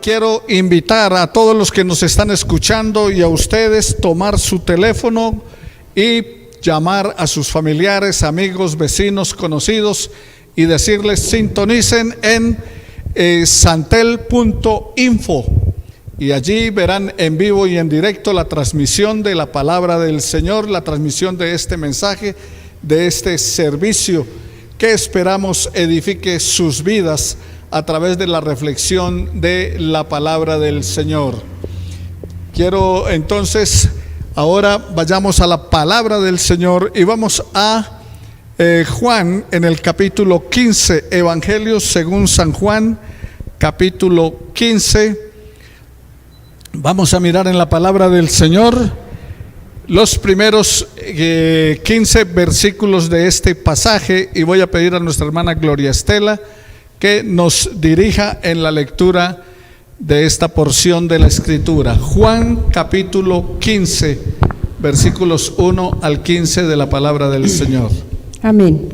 Quiero invitar a todos los que nos están escuchando y a ustedes tomar su teléfono y llamar a sus familiares, amigos, vecinos, conocidos y decirles sintonicen en santel.info y allí verán en vivo y en directo la transmisión de la palabra del Señor, la transmisión de este mensaje, de este servicio que esperamos edifique sus vidas a través de la reflexión de la palabra del Señor. Quiero entonces, ahora vayamos a la palabra del Señor y vamos a Juan en el capítulo 15, Evangelio según San Juan, capítulo 15. Vamos a mirar en la palabra del Señor los primeros 15 versículos de este pasaje y voy a pedir a nuestra hermana Gloria Estela que nos dirija en la lectura de esta porción de la Escritura. Juan capítulo 15, versículos 1 al 15 de la palabra del Señor. Amén.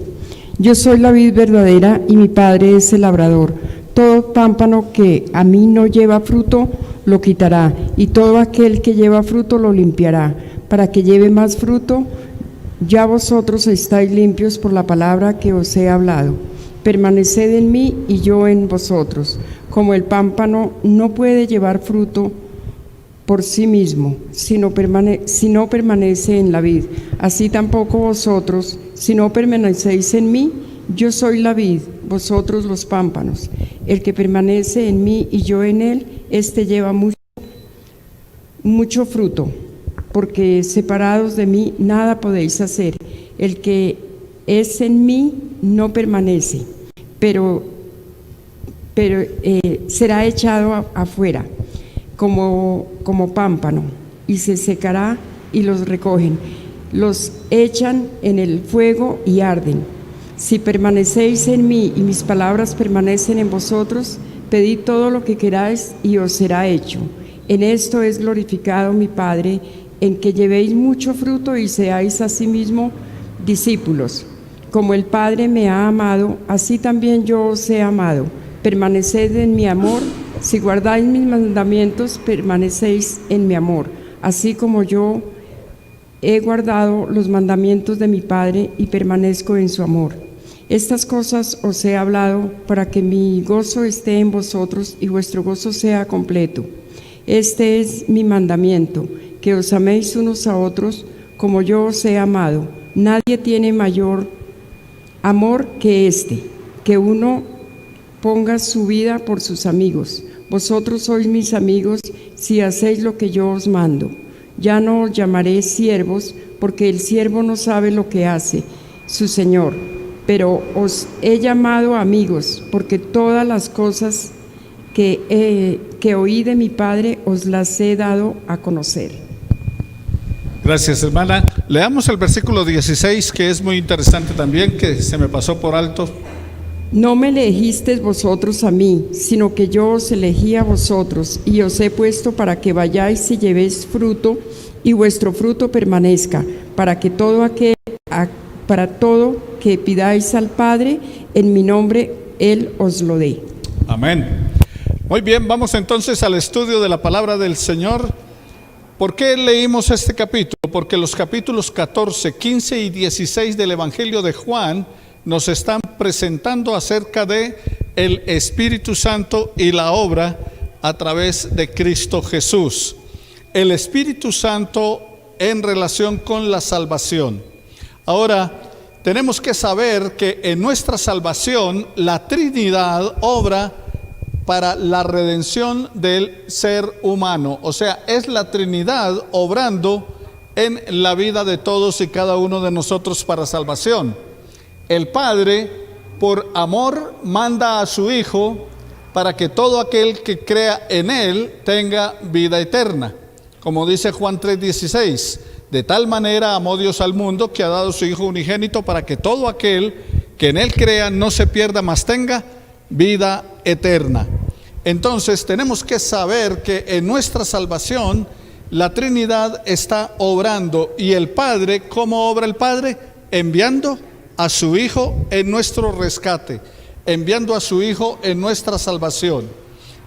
Yo soy la vid verdadera y mi Padre es el labrador. Todo pámpano que a mí no lleva fruto lo quitará, y todo aquel que lleva fruto lo limpiará, para que lleve más fruto. Ya vosotros estáis limpios por la palabra que os he hablado. Permaneced en mí y yo en vosotros. Como el pámpano no puede llevar fruto por sí mismo, si no permanece en la vid, así tampoco vosotros, si no permanecéis en mí. Yo soy la vid, vosotros los pámpanos. El que permanece en mí y yo en él, éste lleva mucho fruto, porque separados de mí nada podéis hacer. El que es en mí no permanece, pero será echado afuera como pámpano, y se secará, y los recogen, los echan en el fuego y arden. Si permanecéis en mí y mis palabras permanecen en vosotros, pedid todo lo que queráis y os será hecho. En esto es glorificado mi Padre, en que llevéis mucho fruto y seáis asimismo discípulos. Como el Padre me ha amado, así también yo os he amado. Permaneced en mi amor. Si guardáis mis mandamientos, permanecéis en mi amor, así como yo he guardado los mandamientos de mi Padre y permanezco en su amor. Estas cosas os he hablado para que mi gozo esté en vosotros y vuestro gozo sea completo. Este es mi mandamiento, que os améis unos a otros como yo os he amado. Nadie tiene mayor amor que este, que uno ponga su vida por sus amigos. Vosotros sois mis amigos si hacéis lo que yo os mando. Ya no os llamaré siervos, porque el siervo no sabe lo que hace su señor, pero os he llamado amigos, porque todas las cosas que oí de mi Padre os las he dado a conocer. Gracias, hermana. Leamos el versículo 16, que es muy interesante también, que se me pasó por alto. No me elegisteis vosotros a mí, sino que yo os elegí a vosotros, y os he puesto para que vayáis y llevéis fruto, y vuestro fruto permanezca, para todo que pidáis al Padre en mi nombre, Él os lo dé. Amén. Muy bien, vamos entonces al estudio de la palabra del Señor. ¿Por qué leímos este capítulo? Porque los capítulos 14, 15 y 16 del Evangelio de Juan nos están presentando acerca de el Espíritu Santo y la obra a través de Cristo Jesús. El Espíritu Santo en relación con la salvación. Ahora, tenemos que saber que en nuestra salvación la Trinidad obra para la redención del ser humano. O sea, es la Trinidad obrando en la vida de todos y cada uno de nosotros para salvación. El Padre, por amor, manda a su Hijo para que todo aquel que crea en Él tenga vida eterna. Como dice Juan 3:16, de tal manera amó Dios al mundo que ha dado su Hijo unigénito para que todo aquel que en Él crea no se pierda, mas tenga vida eterna. Entonces tenemos que saber que en nuestra salvación la Trinidad está obrando. ¿Y el Padre, cómo obra el Padre? Enviando a su Hijo en nuestro rescate, enviando a su Hijo en nuestra salvación.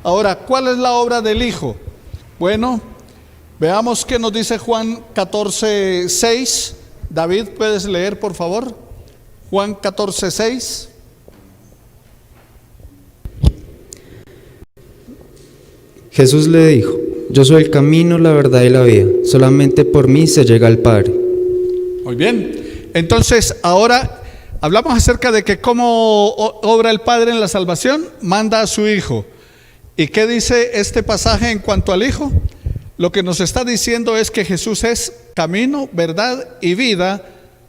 Ahora, ¿cuál es la obra del Hijo? Bueno, veamos qué nos dice Juan 14:6. David, ¿puedes leer, por favor? Juan 14:6. Jesús le dijo: yo soy el camino, la verdad y la vida. Solamente por mí se llega al Padre. Muy bien. Entonces, ahora hablamos acerca de que cómo obra el Padre en la salvación. Manda a su Hijo. ¿Y qué dice este pasaje en cuanto al Hijo? Lo que nos está diciendo es que Jesús es camino, verdad y vida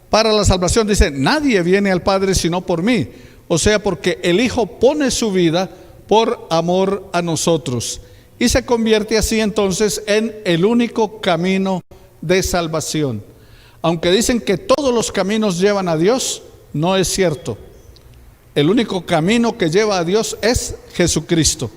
para la salvación. Dice, nadie viene al Padre sino por mí. O sea, porque el Hijo pone su vida por amor a nosotros. Y se convierte así entonces en el único camino de salvación. Aunque dicen que todos los caminos llevan a Dios, no es cierto. El único camino que lleva a Dios es Jesucristo.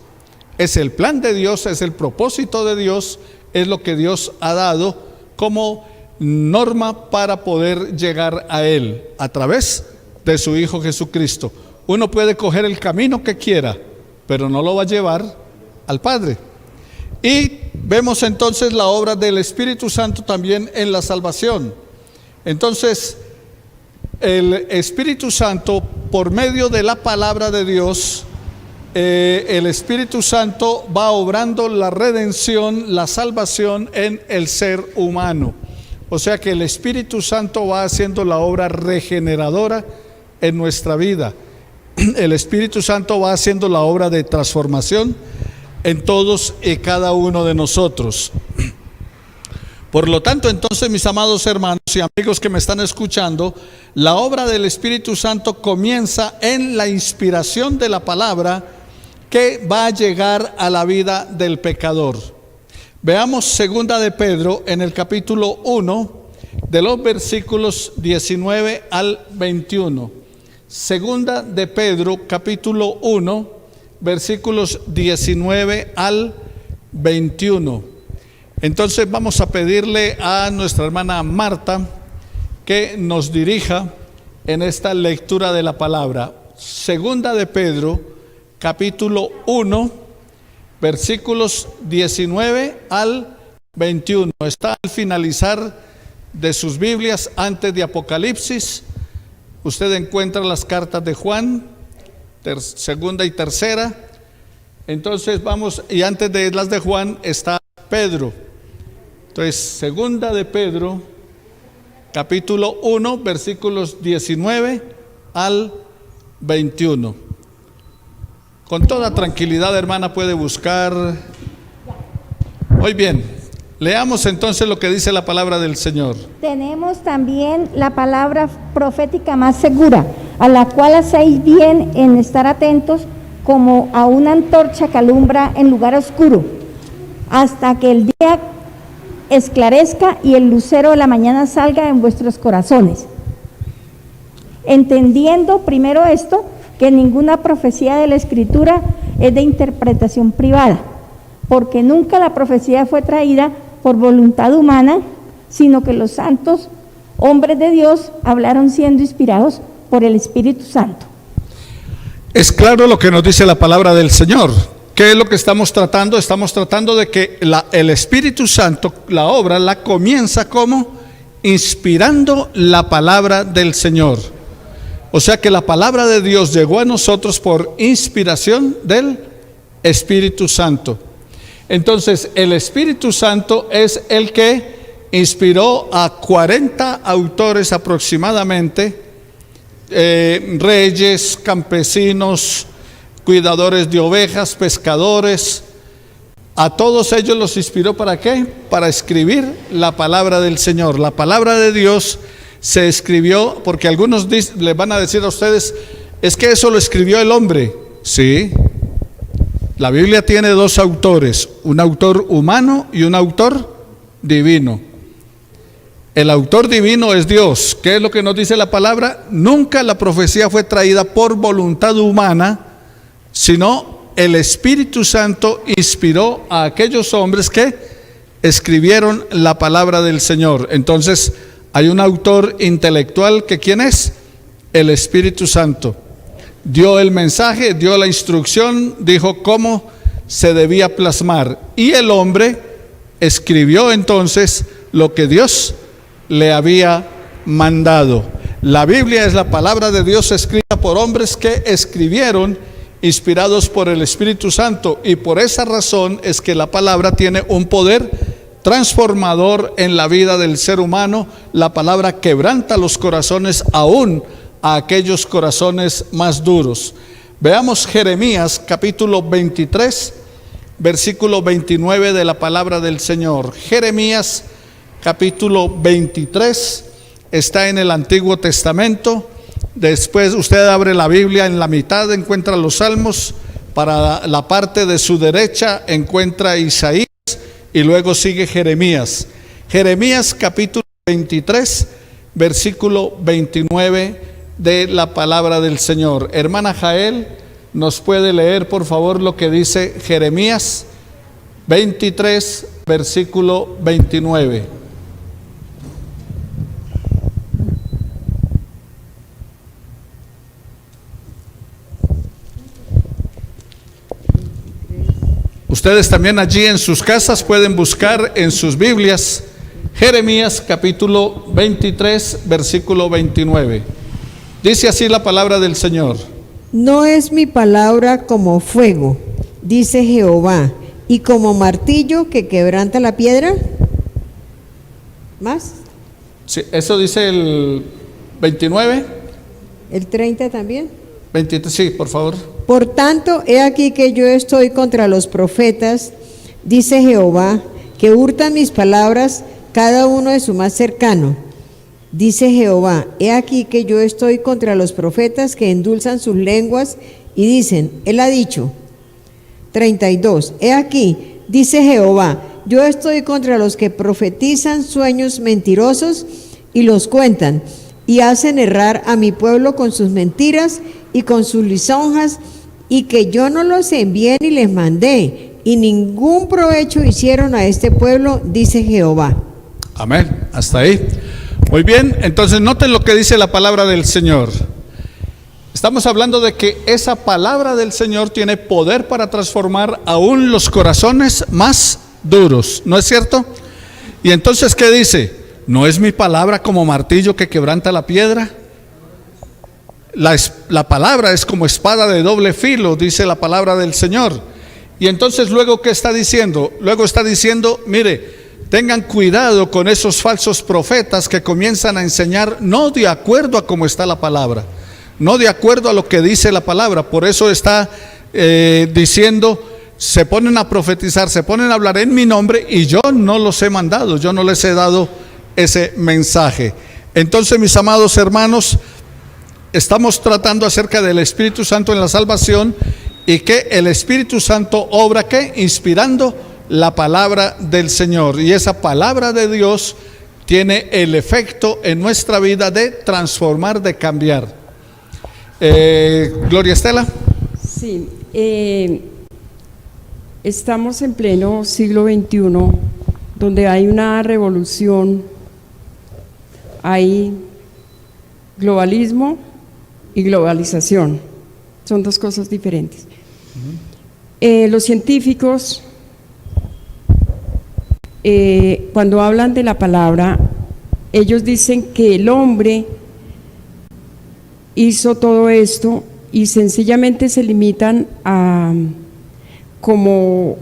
Es el plan de Dios, es el propósito de Dios, es lo que Dios ha dado como norma para poder llegar a Él a través de su Hijo Jesucristo. Uno puede coger el camino que quiera, pero no lo va a llevar al Padre. Y vemos entonces la obra del Espíritu Santo también en la salvación. Entonces, el Espíritu Santo, por medio de la palabra de Dios, el Espíritu Santo va obrando la redención, la salvación en el ser humano. O sea que el Espíritu Santo va haciendo la obra regeneradora en nuestra vida. El Espíritu Santo va haciendo la obra de transformación en todos y cada uno de nosotros. Por lo tanto, entonces, mis amados hermanos y amigos que me están escuchando, la obra del Espíritu Santo comienza en la inspiración de la palabra que va a llegar a la vida del pecador. Veamos segunda de Pedro en el capítulo 1, de los versículos 19 al 21. Segunda de Pedro, capítulo 1, versículos 19 al 21. Entonces vamos a pedirle a nuestra hermana Marta que nos dirija en esta lectura de la palabra. Segunda de Pedro, capítulo 1, versículos 19 al 21. Está al finalizar de sus Biblias, antes de Apocalipsis. Usted encuentra las cartas de Juan, segunda y tercera. Entonces vamos, y antes de las de Juan está Pedro. Entonces, segunda de Pedro, capítulo 1, versículos 19 al 21. Con toda tranquilidad, hermana, puede buscar. Muy bien, leamos entonces lo que dice la palabra del Señor. Tenemos también la palabra profética más segura, a la cual hacéis bien en estar atentos como a una antorcha que alumbra en lugar oscuro, hasta que el día esclarezca y el lucero de la mañana salga en vuestros corazones. Entendiendo primero esto, que ninguna profecía de la Escritura es de interpretación privada, porque nunca la profecía fue traída por voluntad humana, sino que los santos hombres de Dios hablaron siendo inspirados por el Espíritu Santo. Es claro lo que nos dice la palabra del Señor. ¿Qué es lo que estamos tratando? Estamos tratando de que el Espíritu Santo, la obra, la comienza como inspirando la palabra del Señor. O sea que la palabra de Dios llegó a nosotros por inspiración del Espíritu Santo. Entonces, el Espíritu Santo es el que inspiró a 40 autores aproximadamente, reyes, campesinos, cuidadores de ovejas, pescadores. A todos ellos los inspiró ¿para qué? Para escribir la palabra del Señor. La palabra de Dios se escribió, porque algunos les van a decir a ustedes, es que eso lo escribió el hombre. Sí, la Biblia tiene dos autores, un autor humano y un autor divino. El autor divino es Dios. ¿Qué es lo que nos dice la palabra? Nunca la profecía fue traída por voluntad humana, sino el Espíritu Santo inspiró a aquellos hombres que escribieron la palabra del Señor. Entonces hay un autor intelectual que ¿quién es? El Espíritu Santo. Dio el mensaje, dio la instrucción, dijo cómo se debía plasmar. Y el hombre escribió entonces lo que Dios le había mandado. La Biblia es la palabra de Dios escrita por hombres que escribieron, inspirados por el Espíritu Santo, y por esa razón es que la palabra tiene un poder transformador en la vida del ser humano. La palabra quebranta los corazones, aún a aquellos corazones más duros. Veamos Jeremías capítulo 23, versículo 29 de la palabra del Señor. Jeremías capítulo 23 está en el Antiguo Testamento. Después usted abre la Biblia, en la mitad encuentra los Salmos, para la parte de su derecha encuentra Isaías y luego sigue Jeremías. Jeremías capítulo 23, versículo 29 de la palabra del Señor. Hermana Jael, ¿nos puede leer por favor lo que dice Jeremías 23, versículo 29? Ustedes también allí en sus casas pueden buscar en sus Biblias Jeremías capítulo 23, versículo 29. Dice así la palabra del Señor. No es mi palabra como fuego, dice Jehová, y como martillo que quebranta la piedra. ¿Más? Sí, eso dice el 29. ¿El 30 también? 23, sí, por favor. Por tanto, he aquí que yo estoy contra los profetas, dice Jehová, que hurtan mis palabras, cada uno de su más cercano. Dice Jehová, he aquí que yo estoy contra los profetas que endulzan sus lenguas y dicen, él ha dicho. 32, he aquí, dice Jehová, yo estoy contra los que profetizan sueños mentirosos y los cuentan, y hacen errar a mi pueblo con sus mentiras y con sus lisonjas, y que yo no los envié ni les mandé, y ningún provecho hicieron a este pueblo, dice Jehová. Amén, hasta ahí. Muy bien, entonces noten lo que dice la palabra del Señor. Estamos hablando de que esa palabra del Señor tiene poder para transformar aún los corazones más duros, ¿no es cierto? Y entonces, ¿qué dice? ¿No es mi palabra como martillo que quebranta la piedra? La palabra es como espada de doble filo, dice la palabra del Señor. Y entonces luego, ¿qué está diciendo? Luego está diciendo, mire, tengan cuidado con esos falsos profetas que comienzan a enseñar no de acuerdo a cómo está la palabra, no de acuerdo a lo que dice la palabra. Por eso está diciendo, se ponen a profetizar, se ponen a hablar en mi nombre y yo no los he mandado, yo no les he dado ese mensaje. Entonces, mis amados hermanos, estamos tratando acerca del Espíritu Santo en la salvación y que el Espíritu Santo obra, ¿qué? Inspirando la palabra del Señor, y esa palabra de Dios tiene el efecto en nuestra vida de transformar, de cambiar. Gloria Estela. Sí, estamos en pleno siglo XXI, donde hay una revolución, hay globalismo y globalización, son dos cosas diferentes. Los científicos, cuando hablan de la palabra, ellos dicen que el hombre hizo todo esto y sencillamente se limitan a como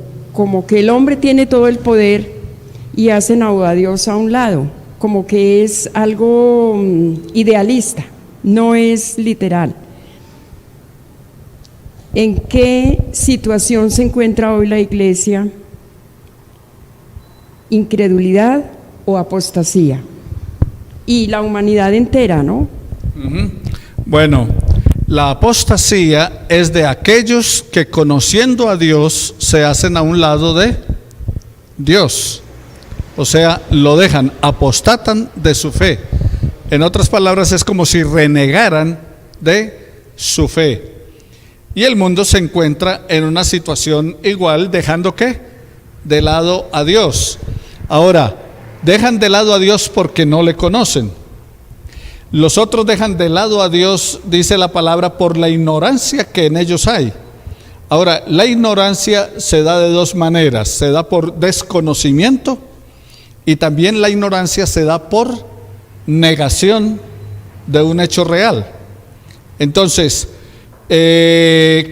que el hombre tiene todo el poder y hacen a Dios a un lado, como que es algo idealista, no es literal. ¿En qué situación se encuentra hoy la iglesia? Incredulidad o apostasía, y la humanidad entera, ¿no? Bueno, la apostasía es de aquellos que conociendo a Dios se hacen a un lado de Dios, o sea, lo dejan, apostatan de su fe. En otras palabras, es como si renegaran de su fe. Y el mundo se encuentra en una situación igual, dejando ¿qué? De lado a Dios. Ahora, dejan de lado a Dios porque no le conocen. Los otros dejan de lado a Dios, dice la palabra, por la ignorancia que en ellos hay. Ahora, la ignorancia se da de dos maneras: se da por desconocimiento, y también la ignorancia se da por negación de un hecho real. Entonces,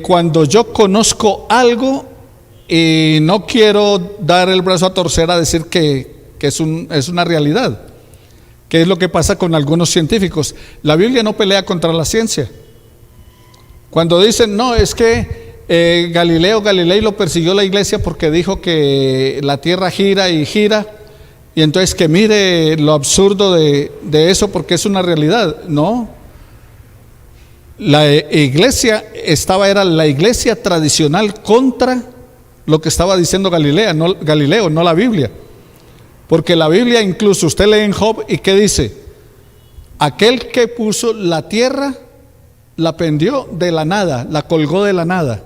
cuando yo conozco algo y no quiero dar el brazo a torcer a decir que es una realidad, ¿qué es lo que pasa con algunos científicos? La Biblia no pelea contra la ciencia. Cuando dicen, no, es que Galileo Galilei lo persiguió la iglesia porque dijo que la tierra gira y gira, y entonces que mire lo absurdo de eso porque es una realidad. No, la iglesia era la iglesia tradicional contra lo que estaba diciendo Galileo, no la Biblia. Porque la Biblia, incluso usted lee en Job, y ¿qué dice? Aquel que puso la tierra la pendió de la nada, la colgó de la nada.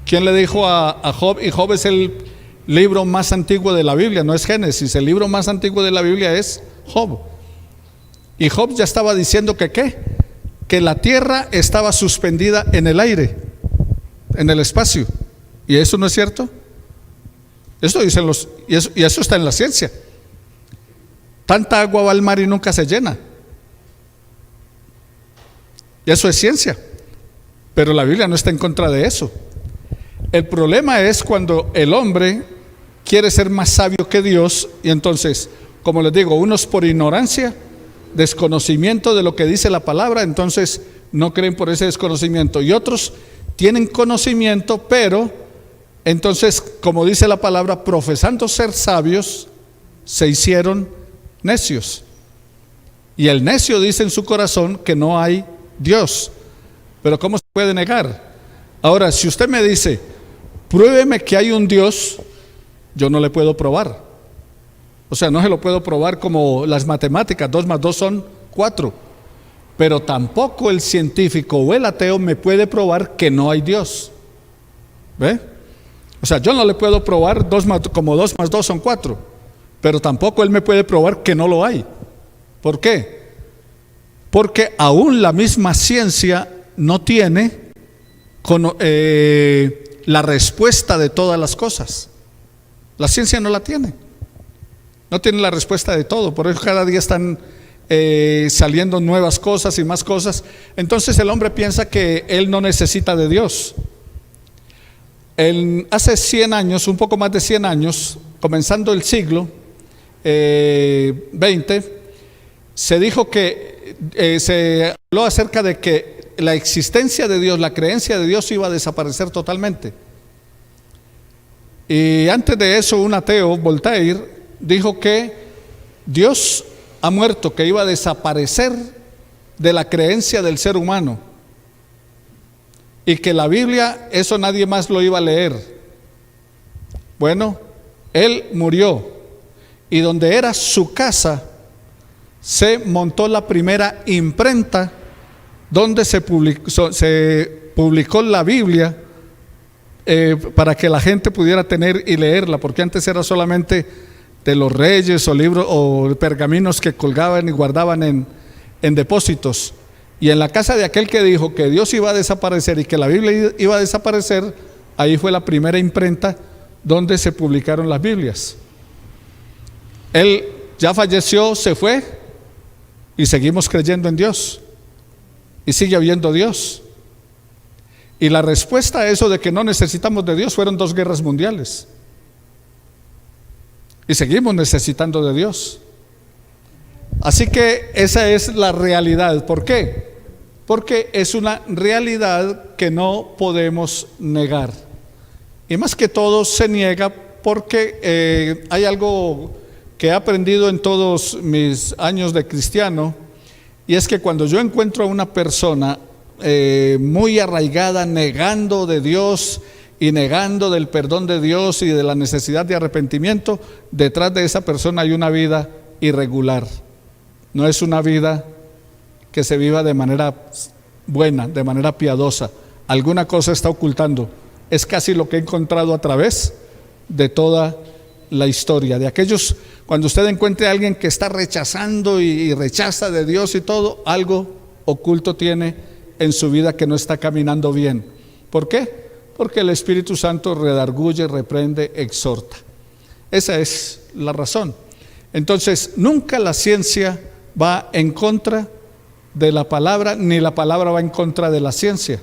¿Quién le dijo a Job? Y Job es el libro más antiguo de la Biblia, no es Génesis. El libro más antiguo de la Biblia es Job. Y Job ya estaba diciendo que ¿qué? Que la tierra estaba suspendida en el aire, en el espacio. ¿Y eso no es cierto? Eso dicen y eso está en la ciencia. Tanta agua va al mar y nunca se llena. Y eso es ciencia. Pero la Biblia no está en contra de eso. El problema es cuando el hombre quiere ser más sabio que Dios, y entonces, como les digo, unos por ignorancia, desconocimiento de lo que dice la palabra, entonces no creen por ese desconocimiento, y otros tienen conocimiento, pero entonces, como dice la palabra, profesando ser sabios, se hicieron necios. Y el necio dice en su corazón que no hay Dios. Pero ¿cómo se puede negar? Ahora, si usted me dice, pruébeme que hay un Dios, yo no le puedo probar. O sea, no se lo puedo probar como las matemáticas, 2 más 2 son 4. Pero tampoco el científico o el ateo me puede probar que no hay Dios. ¿Ve? O sea, yo no le puedo probar como 2 más 2 son 4, pero tampoco él me puede probar que no lo hay. ¿Por qué? Porque aún la misma ciencia no tiene la respuesta de todas las cosas. La ciencia no la tiene. No tiene la respuesta de todo. Por eso cada día están saliendo nuevas cosas y más cosas. Entonces el hombre piensa que él no necesita de Dios. Hace 100 años, un poco más de 100 años, comenzando el siglo XX, se dijo que se habló acerca de que la existencia de Dios, la creencia de Dios iba a desaparecer totalmente. Y antes de eso, un ateo, Voltaire, dijo que Dios ha muerto, que iba a desaparecer de la creencia del ser humano, y que la Biblia, eso nadie más lo iba a leer. Bueno, él murió, y donde era su casa se montó la primera imprenta donde se publicó la Biblia, para que la gente pudiera tener y leerla, porque antes era solamente de los reyes o libros o pergaminos que colgaban y guardaban en depósitos. Y en la casa de aquel que dijo que Dios iba a desaparecer y que la Biblia iba a desaparecer, ahí fue la primera imprenta donde se publicaron las Biblias. Él ya falleció, se fue, y seguimos creyendo en Dios, y sigue habiendo Dios. Y la respuesta a eso de que no necesitamos de Dios fueron 2 guerras mundiales, y seguimos necesitando de Dios. Así que esa es la realidad. ¿Por qué? Porque es una realidad que no podemos negar, y más que todo se niega porque hay algo que he aprendido en todos mis años de cristiano, y es que cuando yo encuentro a una persona muy arraigada, negando de Dios y negando del perdón de Dios y de la necesidad de arrepentimiento, detrás de esa persona hay una vida irregular. No es una vida que se viva de manera buena, de manera piadosa. Alguna cosa está ocultando. Es casi lo que he encontrado a través de toda la historia. De aquellos, cuando usted encuentre a alguien que está rechazando y rechaza de Dios y todo, algo oculto tiene en su vida que no está caminando bien. ¿Por qué? Porque el Espíritu Santo redarguye, reprende, exhorta. Esa es la razón. Entonces, nunca la ciencia va en contra de la palabra, ni la palabra va en contra de la ciencia.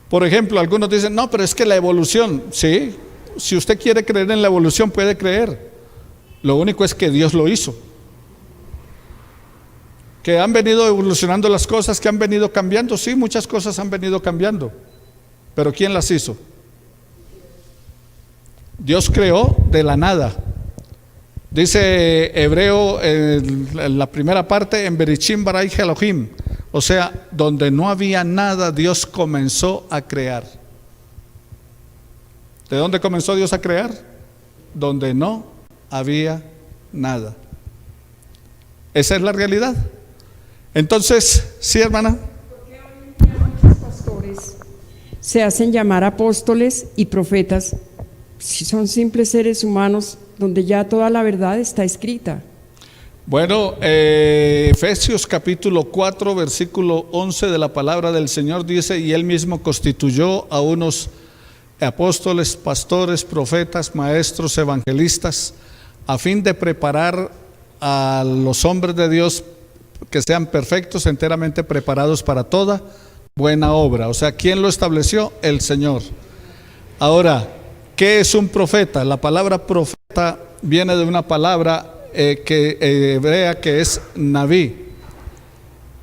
Por ejemplo, algunos dicen, no, pero es que la evolución, sí, si usted quiere creer en la evolución, puede creer. Lo único es que Dios lo hizo. Que han venido evolucionando las cosas, que han venido cambiando, sí, muchas cosas han venido cambiando. Pero ¿quién las hizo? Dios creó de la nada. Dice Hebreo en la primera parte, en Berishim barai Elohim, o sea, donde no había nada, Dios comenzó a crear. ¿De dónde comenzó Dios a crear? Donde no había nada. Esa es la realidad. Entonces, sí, hermana. Porque hoy en día muchos pastores se hacen llamar apóstoles y profetas, si son simples seres humanos donde ya toda la verdad está escrita. Bueno, Efesios capítulo 4 versículo 11 de la palabra del Señor dice, y Él mismo constituyó a unos apóstoles, pastores, profetas, maestros, evangelistas, a fin de preparar a los hombres de Dios que sean perfectos, enteramente preparados para toda buena obra. O sea, ¿quién lo estableció? El Señor. Ahora, ¿qué es un profeta? La palabra profeta viene de una palabra hebrea que es Naví.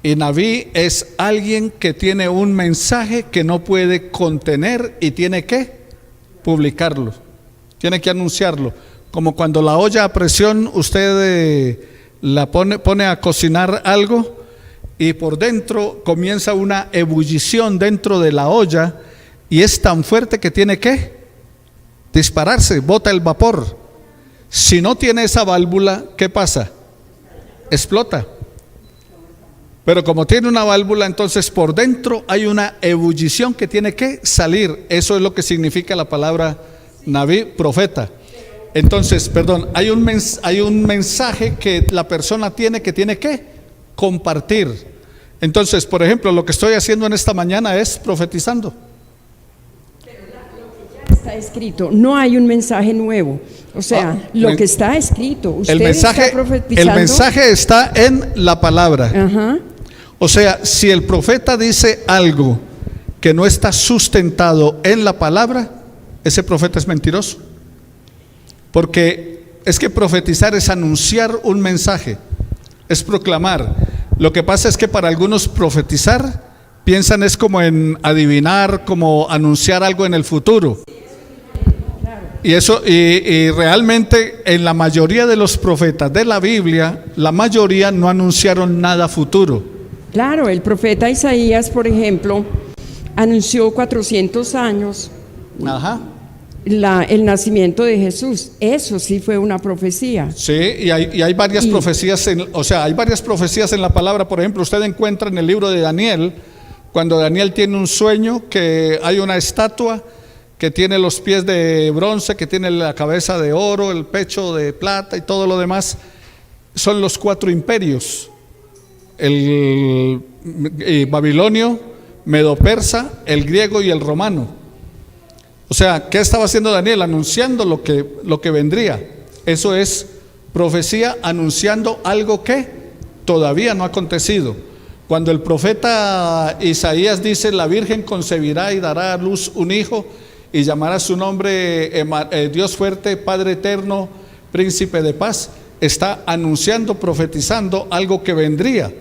Y Naví es alguien que tiene un mensaje que no puede contener y tiene que publicarlo, tiene que anunciarlo. Como cuando la olla a presión usted la pone a cocinar algo y por dentro comienza una ebullición dentro de la olla y es tan fuerte que tiene que dispararse, bota el vapor. Si no tiene esa válvula, ¿qué pasa? Explota. Pero como tiene una válvula, entonces por dentro hay una ebullición que tiene que salir. Eso es lo que significa la palabra Naví, profeta. Entonces, perdón, hay un mensaje que la persona tiene que compartir. Entonces, por ejemplo, lo que estoy haciendo en esta mañana es profetizando. Está escrito, no hay un mensaje nuevo. O sea, lo que está escrito, usted está profetizando. El mensaje está en la palabra. Ajá. O sea, si el profeta dice algo que no está sustentado en la palabra, ese profeta es mentiroso. Porque es que profetizar es anunciar un mensaje, es proclamar. Lo que pasa es que para algunos profetizar piensan es como en adivinar, como anunciar algo en el futuro. Y eso, y realmente en la mayoría de los profetas de la Biblia, la mayoría no anunciaron nada futuro. Claro, el profeta Isaías, por ejemplo, anunció 400 años Ajá. el nacimiento de Jesús. Eso sí fue una profecía. Sí, y hay varias profecías, hay varias profecías en la palabra. Por ejemplo, usted encuentra en el libro de Daniel, cuando Daniel tiene un sueño, que hay una estatua que tiene los pies de bronce, que tiene la cabeza de oro, el pecho de plata y todo lo demás. Son los 4 imperios: el babilonio, medo-persa, el griego y el romano. O sea, ¿qué estaba haciendo Daniel? Anunciando lo que vendría. Eso es profecía, anunciando algo que todavía no ha acontecido. Cuando el profeta Isaías dice, la Virgen concebirá y dará a luz un hijo y llamará su nombre Dios fuerte, Padre eterno, Príncipe de paz, está anunciando, profetizando algo que vendría.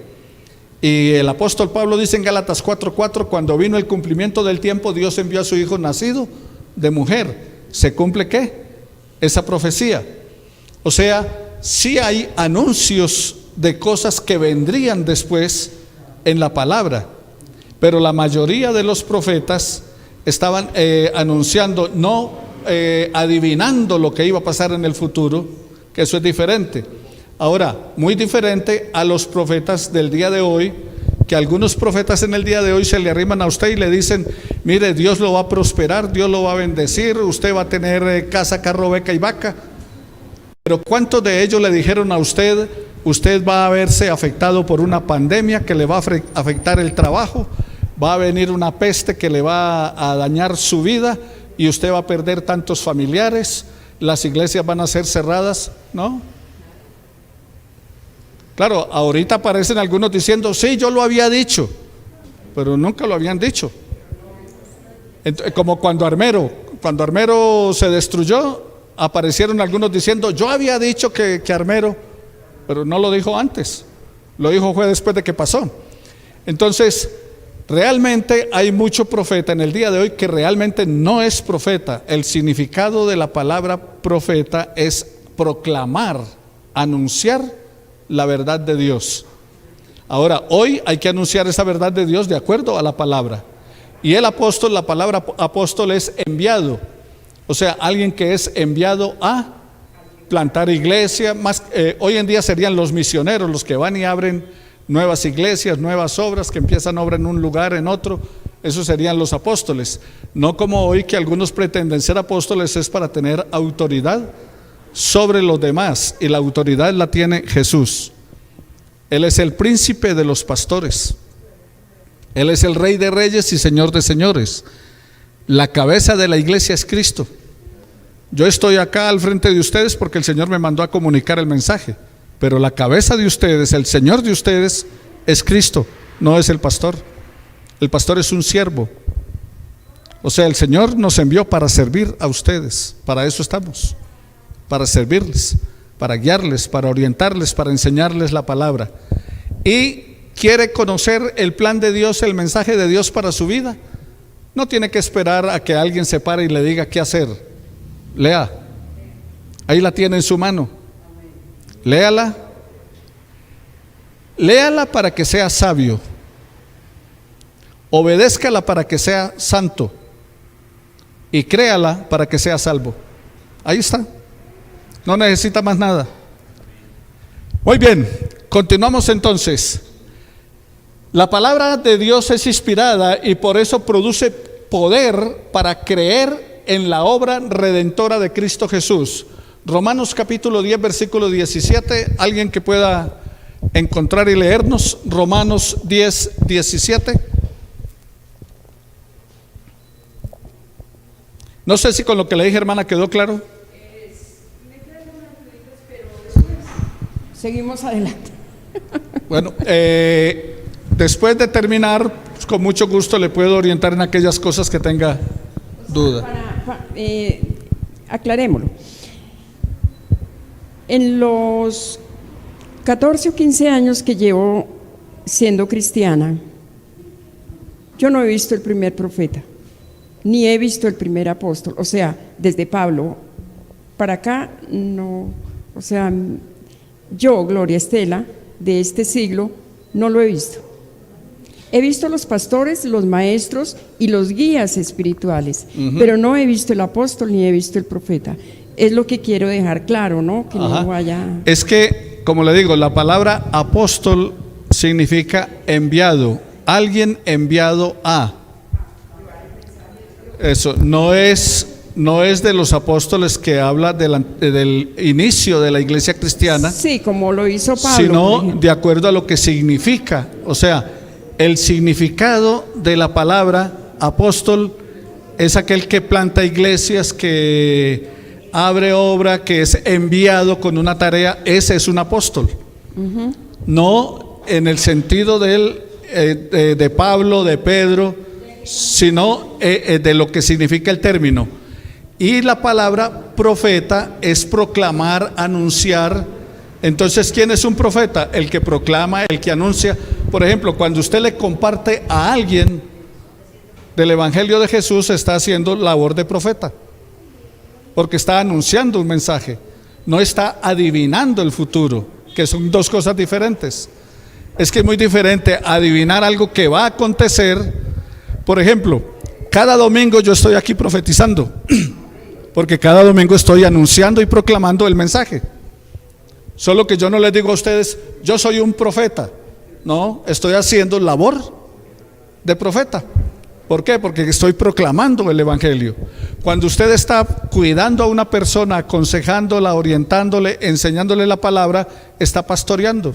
Y el apóstol Pablo dice en Gálatas 4:4, cuando vino el cumplimiento del tiempo, Dios envió a su hijo nacido de mujer. ¿Se cumple qué? Esa profecía. O sea, sí hay anuncios de cosas que vendrían después en la palabra, pero la mayoría de los profetas estaban anunciando, no adivinando lo que iba a pasar en el futuro, que eso es diferente. Ahora, muy diferente a los profetas del día de hoy, que algunos profetas en el día de hoy se le arriman a usted y le dicen, mire, Dios lo va a prosperar, Dios lo va a bendecir, usted va a tener casa, carro, beca y vaca. Pero ¿cuántos de ellos le dijeron a usted, usted va a verse afectado por una pandemia que le va a afectar el trabajo, va a venir una peste que le va a dañar su vida y usted va a perder tantos familiares, las iglesias van a ser cerradas? ¿No? Claro, ahorita aparecen algunos diciendo, sí, yo lo había dicho, pero nunca lo habían dicho. Como cuando Armero se destruyó, aparecieron algunos diciendo, yo había dicho que Armero, pero no lo dijo antes, lo dijo fue después de que pasó. Entonces, realmente hay mucho profeta en el día de hoy que realmente no es profeta. El significado de la palabra profeta es proclamar, anunciar la verdad de Dios. Ahora, hoy hay que anunciar esa verdad de Dios de acuerdo a la palabra. Y el apóstol, la palabra apóstol es enviado, o sea, alguien que es enviado a plantar iglesia. Hoy en día serían los misioneros, los que van y abren nuevas iglesias, nuevas obras, que empiezan obra en un lugar, en otro. Esos serían los apóstoles. No como hoy que algunos pretenden ser apóstoles es para tener autoridad sobre los demás, y la autoridad la tiene Jesús. Él es el príncipe de los pastores. Él es el Rey de reyes y Señor de señores. La cabeza de la iglesia es Cristo. Yo estoy acá al frente de ustedes porque el Señor me mandó a comunicar el mensaje, pero la cabeza de ustedes, el Señor de ustedes es Cristo, no es el pastor. El pastor es un siervo. O sea, el Señor nos envió para servir a ustedes. Para eso estamos, para servirles, para guiarles, para orientarles, para enseñarles la palabra. Y quiere conocer el plan de Dios, el mensaje de Dios para su vida, no tiene que esperar a que alguien se pare y le diga qué hacer. Lea, ahí la tiene en su mano. Léala para que sea sabio, obedézcala para que sea santo, y créala para que sea salvo. Ahí está, no necesita más nada. Muy bien, continuamos entonces. La palabra de Dios es inspirada y por eso produce poder para creer en la obra redentora de Cristo Jesús. Romanos capítulo 10, versículo 17. Alguien que pueda encontrar y leernos. Romanos 10, 17. No sé si con lo que le dije, hermana, quedó claro. Seguimos adelante. Bueno, después de terminar, pues, con mucho gusto le puedo orientar en aquellas cosas que tenga duda. Aclarémoslo. En los 14 o 15 años que llevo siendo cristiana, yo no he visto el primer profeta, ni he visto el primer apóstol. O sea, desde Pablo para acá, no. O sea, yo, Gloria Estela, de este siglo, no lo he visto. He visto los pastores, los maestros y los guías espirituales, pero no he visto el apóstol ni he visto el profeta. Es lo que quiero dejar claro, ¿no? Que no vaya. Es que, como le digo, la palabra apóstol significa enviado, alguien enviado a. Eso no es de los apóstoles que habla del inicio de la iglesia cristiana. Sí, como lo hizo Pablo. Sino de acuerdo a lo que significa. O sea, el significado de la palabra apóstol es aquel que planta iglesias, que abre obra, que es enviado con una tarea. Ese es un apóstol. No en el sentido de Pablo, de Pedro, sino de lo que significa el término. Y la palabra profeta es proclamar, anunciar. Entonces, ¿quién es un profeta? El que proclama, el que anuncia. Por ejemplo, cuando usted le comparte a alguien del Evangelio de Jesús, está haciendo labor de profeta, porque está anunciando un mensaje, no está adivinando el futuro, que son dos cosas diferentes. Es que es muy diferente adivinar algo que va a acontecer. Por ejemplo, cada domingo yo estoy aquí profetizando, porque cada domingo estoy anunciando y proclamando el mensaje. Solo que yo no les digo a ustedes, yo soy un profeta. No, estoy haciendo labor de profeta. ¿Por qué? Porque estoy proclamando el evangelio. Cuando usted está cuidando a una persona, aconsejándola, orientándole, enseñándole la palabra, está pastoreando.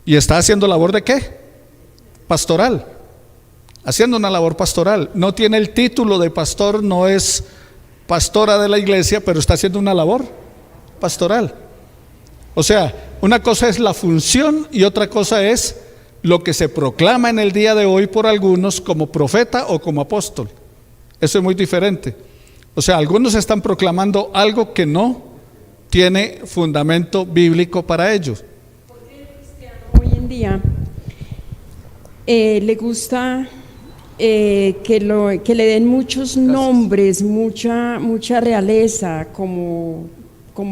¿Y está haciendo labor de qué? Pastoral. Haciendo una labor pastoral. No tiene el título de pastor, no es pastora de la iglesia, pero está haciendo una labor pastoral. O sea, una cosa es la función y otra cosa es lo que se proclama en el día de hoy por algunos como profeta o como apóstol. Eso es muy diferente. O sea, algunos están proclamando algo que no tiene fundamento bíblico para ellos. Hoy en día le gusta que le den muchos nombres, mucha realeza, como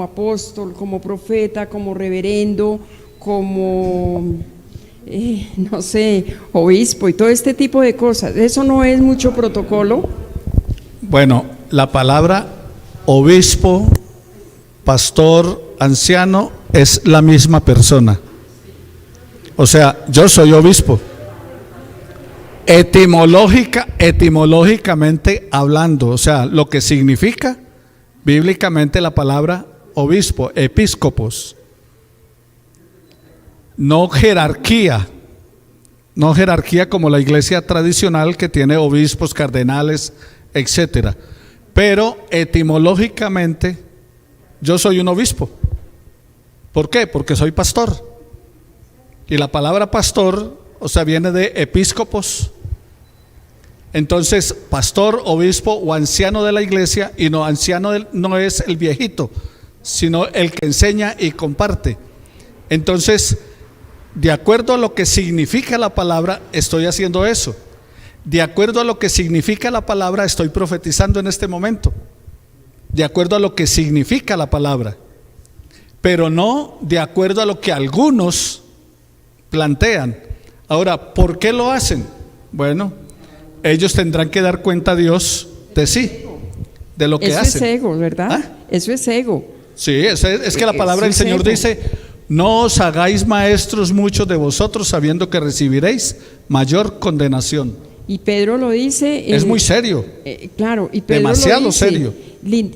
apóstol, como profeta, como reverendo, como no sé, obispo y todo este tipo de cosas. ¿Eso no es mucho protocolo? Bueno, la palabra obispo, pastor, anciano es la misma persona. O sea, yo soy obispo. Etimológicamente hablando, o sea, lo que significa bíblicamente la palabra obispo, episcopos. No jerarquía como la iglesia tradicional que tiene obispos, cardenales, etcétera. Pero etimológicamente yo soy un obispo. ¿Por qué? Porque soy pastor. Y la palabra pastor, o sea, viene de episcopos. Entonces, pastor, obispo o anciano de la iglesia, y no, anciano no es el viejito, sino el que enseña y comparte. Entonces, de acuerdo a lo que significa la palabra, estoy haciendo eso. De acuerdo a lo que significa la palabra, estoy profetizando en este momento. De acuerdo a lo que significa la palabra. Pero no de acuerdo a lo que algunos plantean. Ahora, ¿por qué lo hacen? Bueno, ellos tendrán que dar cuenta a Dios de sí, de lo que hacen. Eso es ego, ¿verdad? ¿Ah? Eso es ego. Sí, es que la palabra del Señor ego. dice: no os hagáis maestros muchos de vosotros, sabiendo que recibiréis mayor condenación. Y Pedro lo dice. Es muy serio. Claro, y Pedro demasiado lo dice, serio.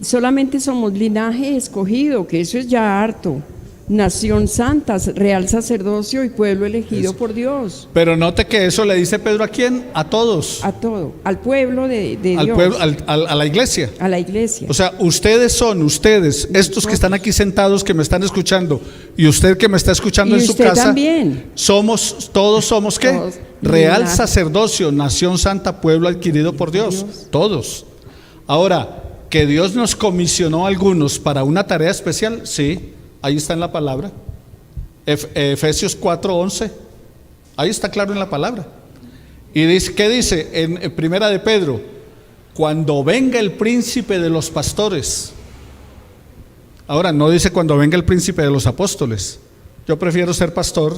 Solamente somos linaje escogido, que eso es ya harto. Nación santa, real sacerdocio y pueblo elegido por Dios. Pero note que eso le dice Pedro ¿a quién? A todos. A todo, al pueblo de Al Dios. pueblo, a la iglesia. A la iglesia. O sea, ustedes, estos que están aquí sentados, que me están escuchando, y usted que me está escuchando Y en su usted casa, también. todos somos ¿qué? Todos. Real Linaje. sacerdocio, nación santa, pueblo adquirido por Dios. Todos. Ahora, que Dios nos comisionó a algunos para una tarea especial, sí, ahí está en la palabra. Efesios 4:11, ahí está claro en la palabra. Y dice, ¿qué dice en primera de Pedro? Cuando venga el príncipe de los pastores. Ahora, no dice cuando venga el príncipe de los apóstoles. Yo prefiero ser pastor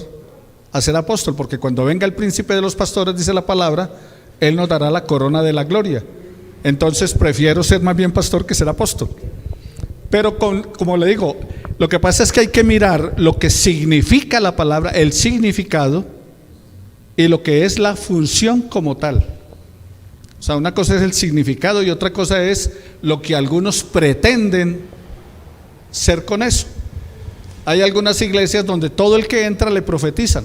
a ser apóstol, porque cuando venga el príncipe de los pastores, dice la palabra, él nos dará la corona de la gloria. Entonces prefiero ser más bien pastor que ser apóstol. Pero como le digo, lo que pasa es que hay que mirar lo que significa la palabra, el significado, y lo que es la función como tal. O sea, una cosa es el significado y otra cosa es lo que algunos pretenden ser con eso. Hay algunas iglesias donde todo el que entra le profetizan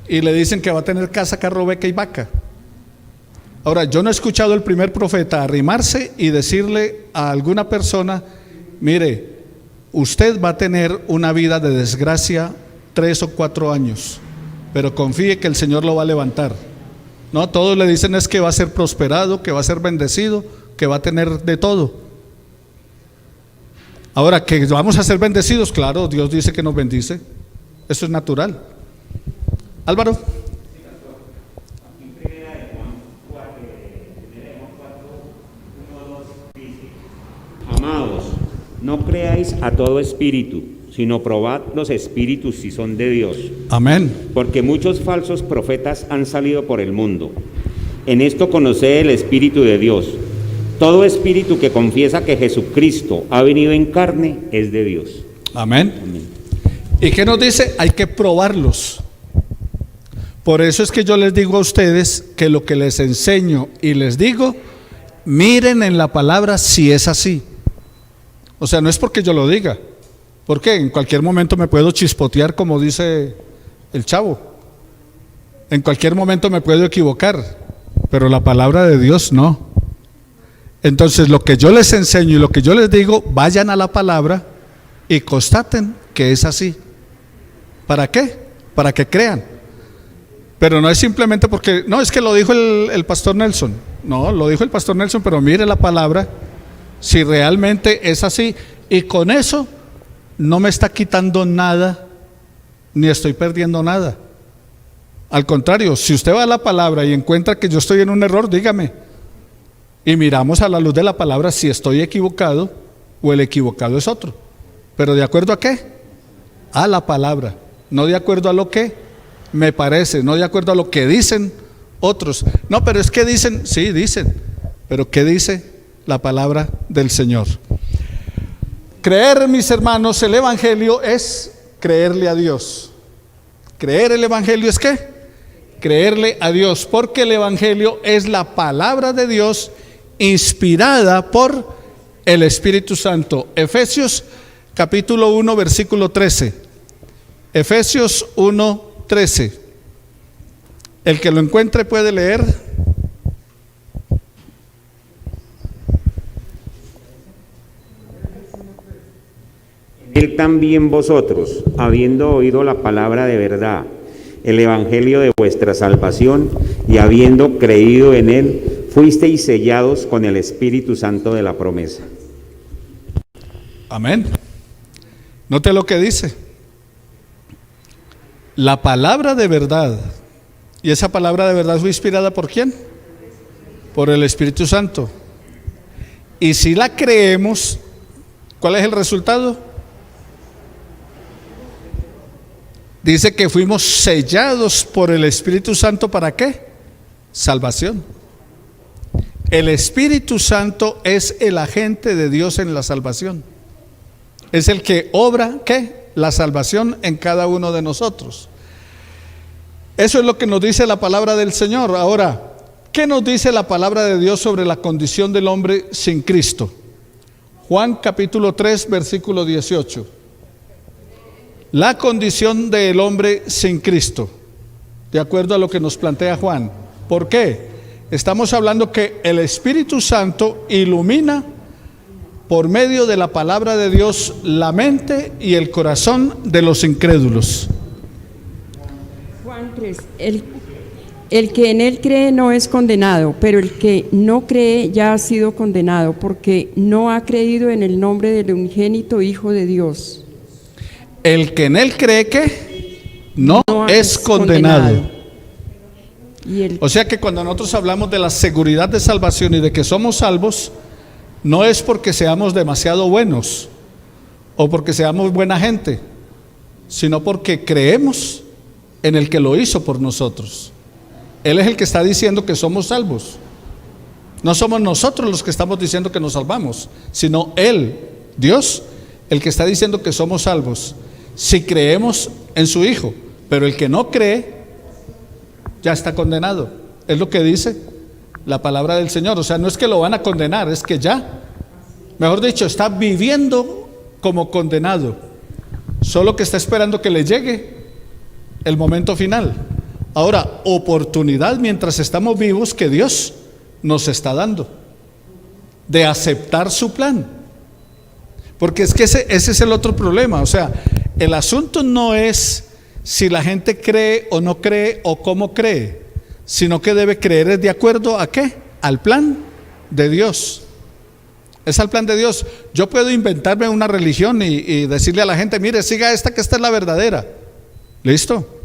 y le dicen que va a tener casa, carro, beca y vaca. Ahora, yo no he escuchado el primer profeta arrimarse y decirle a alguna persona: mire, usted va a tener una vida de desgracia 3 o 4 años, pero confíe que el Señor lo va a levantar. No, todos le dicen es que va a ser prosperado, que va a ser bendecido, que va a tener de todo. Ahora, que vamos a ser bendecidos, claro, Dios dice que nos bendice, eso es natural. Álvaro. Amados, no creáis a todo espíritu, sino probad los espíritus si son de Dios. Amén. Porque muchos falsos profetas han salido por el mundo. En esto conoced el Espíritu de Dios. Todo espíritu que confiesa que Jesucristo ha venido en carne es de Dios. Amén. Amén. ¿Y qué nos dice? Hay que probarlos. Por eso es que yo les digo a ustedes que lo que les enseño y les digo, miren en la palabra si es así. O sea, no es porque yo lo diga, porque en cualquier momento me puedo chispotear, como dice el chavo. En cualquier momento me puedo equivocar, pero la palabra de Dios no. Entonces lo que yo les enseño y lo que yo les digo, vayan a la palabra y constaten que es así. ¿Para qué? Para que crean. Pero no es simplemente porque, no, es que lo dijo el pastor Nelson. No, lo dijo el pastor Nelson, pero mire la palabra, si realmente es así. Y con eso no me está quitando nada, ni estoy perdiendo nada. Al contrario, si usted va a la palabra y encuentra que yo estoy en un error, dígame. Y miramos a la luz de la palabra si estoy equivocado o el equivocado es otro. ¿Pero de acuerdo a qué? A la palabra, no de acuerdo a lo que me parece, no de acuerdo a lo que dicen otros. No, pero es que dicen, sí, dicen, pero ¿qué dice la palabra del Señor? Creer, mis hermanos, el Evangelio es creerle a Dios. Creer el Evangelio es ¿qué? Creerle a Dios, porque el Evangelio es la palabra de Dios inspirada por el Espíritu Santo. Efesios capítulo 1, versículo 13. Efesios 1, 13. El que lo encuentre puede leer. Él también vosotros, habiendo oído la palabra de verdad, el evangelio de vuestra salvación, y habiendo creído en él, fuisteis sellados con el Espíritu Santo de la promesa. Amén. Note lo que dice. La palabra de verdad. ¿Y esa palabra de verdad fue inspirada por quién? Por el Espíritu Santo. Y si la creemos, ¿cuál es el resultado? Dice que fuimos sellados por el Espíritu Santo. ¿Para qué? Salvación. El Espíritu Santo es el agente de Dios en la salvación. Es el que obra, ¿qué? La salvación en cada uno de nosotros. Eso es lo que nos dice la palabra del Señor. Ahora, ¿qué nos dice la palabra de Dios sobre la condición del hombre sin Cristo? Juan capítulo 3, versículo 18. La condición del hombre sin Cristo, de acuerdo a lo que nos plantea Juan. ¿Por qué? Estamos hablando que el Espíritu Santo ilumina por medio de la palabra de Dios la mente y el corazón de los incrédulos. Juan 3, el que en él cree no es condenado, pero el que no cree ya ha sido condenado, porque no ha creído en el nombre del unigénito Hijo de Dios. El que en él cree que no es condenado. O sea que cuando nosotros hablamos de la seguridad de salvación y de que somos salvos, no es porque seamos demasiado buenos o porque seamos buena gente, sino porque creemos en el que lo hizo por nosotros. Él es el que está diciendo que somos salvos. No somos nosotros los que estamos diciendo que nos salvamos, sino Él, Dios, el que está diciendo que somos salvos si creemos en su Hijo. Pero el que no cree ya está condenado. Es lo que dice la palabra del Señor. O sea, no es que lo van a condenar, es que ya, mejor dicho, está viviendo como condenado, solo que está esperando que le llegue el momento final. Ahora, oportunidad mientras estamos vivos que Dios nos está dando de aceptar su plan. Porque es que ese es el otro problema. O sea, el asunto no es si la gente cree o no cree o cómo cree, sino que debe creer de acuerdo a ¿qué? Al plan de Dios. Es al plan de Dios. Yo puedo inventarme una religión y decirle a la gente, mire, siga esta, que esta es la verdadera. ¿Listo?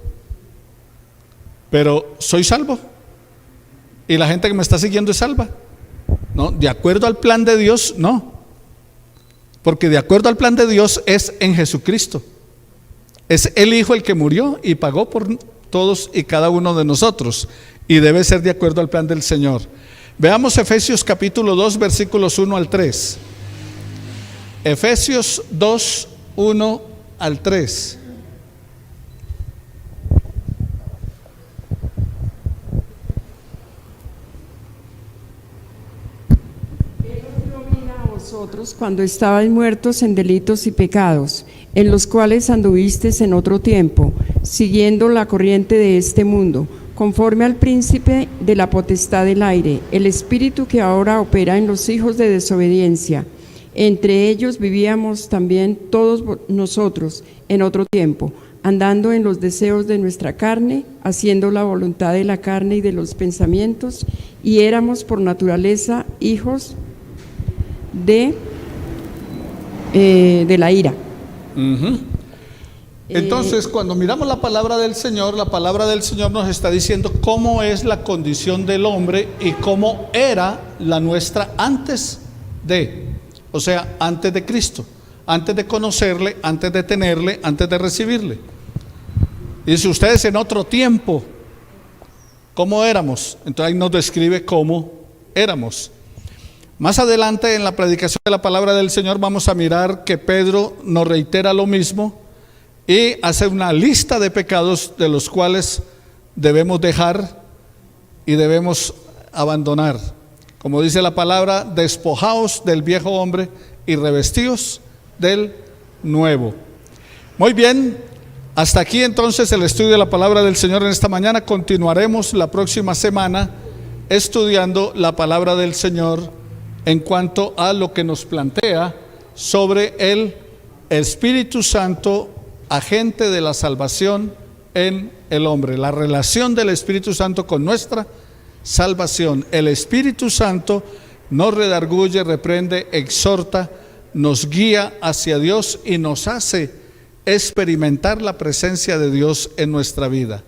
Pero ¿soy salvo? ¿Y la gente que me está siguiendo es salva? No, de acuerdo al plan de Dios, no. Porque de acuerdo al plan de Dios es en Jesucristo. Es el Hijo el que murió y pagó por todos y cada uno de nosotros. Y debe ser de acuerdo al plan del Señor. Veamos Efesios capítulo 2, versículos 1 al 3. Efesios 2, 1 al 3. vosotros cuando estabais muertos en delitos y pecados, en los cuales anduvisteis en otro tiempo, siguiendo la corriente de este mundo, conforme al príncipe de la potestad del aire, el espíritu que ahora opera en los hijos de desobediencia. Entre ellos vivíamos también todos nosotros en otro tiempo, andando en los deseos de nuestra carne, haciendo la voluntad de la carne y de los pensamientos, y éramos por naturaleza hijos de la ira. Entonces, cuando miramos la palabra del Señor nos está diciendo cómo es la condición del hombre y cómo era la nuestra antes de, o sea, antes de Cristo, antes de conocerle, antes de tenerle, antes de recibirle. Y si ustedes en otro tiempo, ¿cómo éramos? Entonces ahí nos describe cómo éramos. Más adelante en la predicación de la palabra del Señor vamos a mirar que Pedro nos reitera lo mismo y hace una lista de pecados de los cuales debemos dejar y debemos abandonar. Como dice la palabra, despojaos del viejo hombre y revestíos del nuevo. Muy bien, hasta aquí entonces el estudio de la palabra del Señor en esta mañana. Continuaremos la próxima semana estudiando la palabra del Señor en cuanto a lo que nos plantea sobre el Espíritu Santo, agente de la salvación en el hombre, la relación del Espíritu Santo con nuestra salvación. El Espíritu Santo nos redarguye, reprende, exhorta, nos guía hacia Dios y nos hace experimentar la presencia de Dios en nuestra vida.